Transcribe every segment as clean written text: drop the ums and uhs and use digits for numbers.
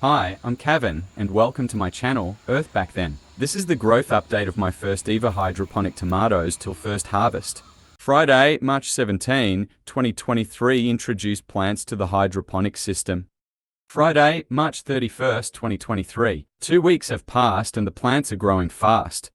Hi, I'm Kevin, and welcome to my channel, Earth Back Then. This is the growth update of my first ever hydroponic tomatoes till first harvest. Friday, March 17, 2023 introduced plants to the hydroponic system. Friday, March 31, 2023. 2 weeks have passed and the plants are growing fast.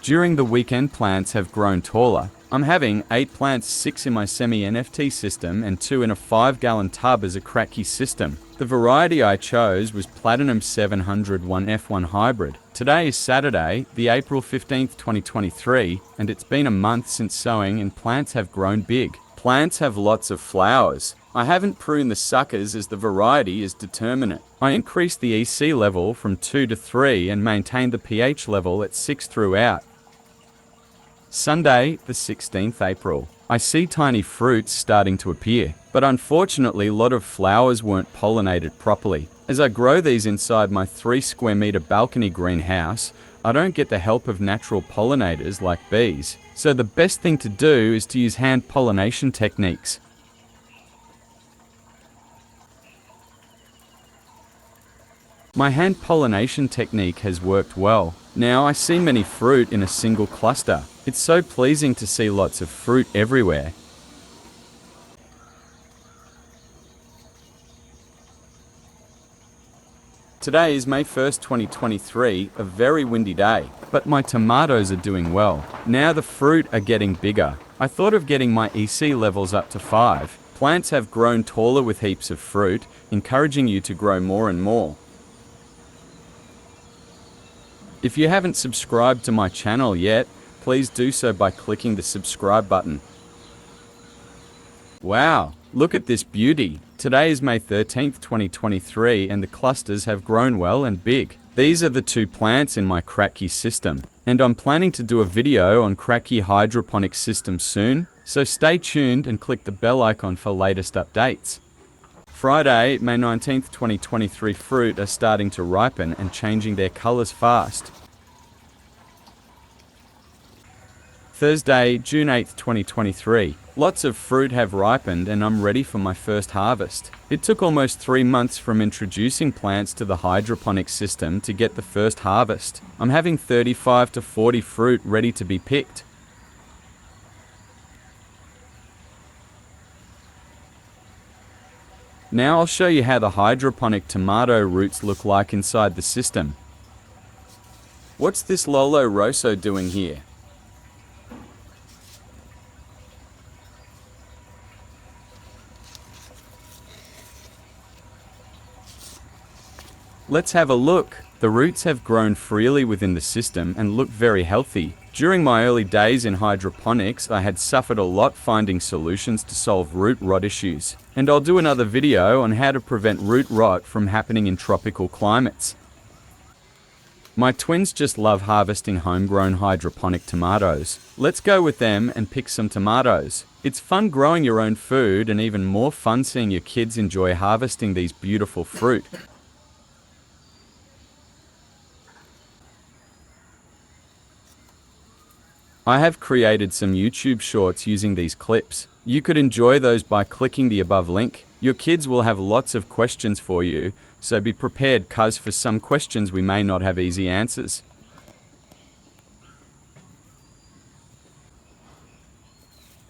During the weekend, plants have grown taller. I'm having 8 plants, 6 in my semi-NFT system and 2 in a 5-gallon tub as a cracky system. The variety I chose was Platinum 701 F1 Hybrid. Today is Saturday, the April 15th, 2023, and it's been a month since sowing and plants have grown big. Plants have lots of flowers. I haven't pruned the suckers as the variety is determinate. I increased the EC level from 2 to 3 and maintained the pH level at 6 throughout. Sunday, the 16th April. I see tiny fruits starting to appear, but unfortunately a lot of flowers weren't pollinated properly. As I grow these inside my 3 square meter balcony greenhouse, I don't get the help of natural pollinators like bees. So the best thing to do is to use hand pollination techniques. My hand pollination technique has worked well. Now I see many fruit in a single cluster. It's so pleasing to see lots of fruit everywhere. Today is May 1st, 2023, a very windy day, but my tomatoes are doing well. Now the fruit are getting bigger. I thought of getting my EC levels up to 5. Plants have grown taller with heaps of fruit, encouraging you to grow more and more. If you haven't subscribed to my channel yet, please do so by clicking the subscribe button. Wow, look at this beauty. Today is May 13th, 2023 and the clusters have grown well and big. These are the 2 plants in my cracky system, and I'm planning to do a video on cracky hydroponic system soon, so stay tuned and click the bell icon for latest updates. Friday, May 19th, 2023 fruit are starting to ripen and changing their colors fast. Thursday, June 8th, 2023. Lots of fruit have ripened and I'm ready for my first harvest. It took almost 3 months from introducing plants to the hydroponic system to get the first harvest. I'm having 35 to 40 fruit ready to be picked. Now I'll show you how the hydroponic tomato roots look like inside the system. What's this Lolo Rosso doing here? Let's have a look. The roots have grown freely within the system and look very healthy. During my early days in hydroponics, I had suffered a lot finding solutions to solve root rot issues. And I'll do another video on how to prevent root rot from happening in tropical climates. My twins just love harvesting homegrown hydroponic tomatoes. Let's go with them and pick some tomatoes. It's fun growing your own food and even more fun seeing your kids enjoy harvesting these beautiful fruit. I have created some YouTube shorts using these clips. You could enjoy those by clicking the above link. Your kids will have lots of questions for you, so be prepared cuz for some questions we may not have easy answers.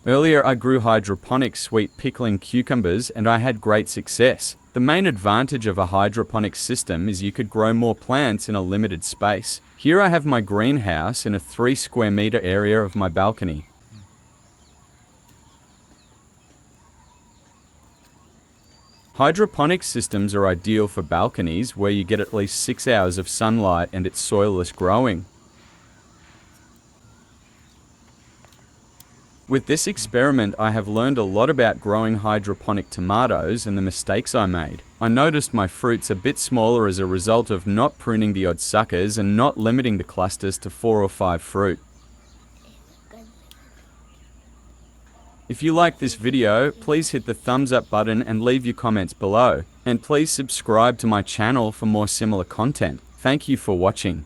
Earlier I grew hydroponic sweet pickling cucumbers and I had great success. The main advantage of a hydroponic system is you could grow more plants in a limited space. Here I have my greenhouse in a 3 square meter area of my balcony. Hydroponic systems are ideal for balconies where you get at least 6 hours of sunlight and it's soilless growing. With this experiment, I have learned a lot about growing hydroponic tomatoes and the mistakes I made. I noticed my fruits a bit smaller as a result of not pruning the odd suckers and not limiting the clusters to 4 or 5 fruit. If you like this video, please hit the thumbs up button and leave your comments below. And please subscribe to my channel for more similar content. Thank you for watching.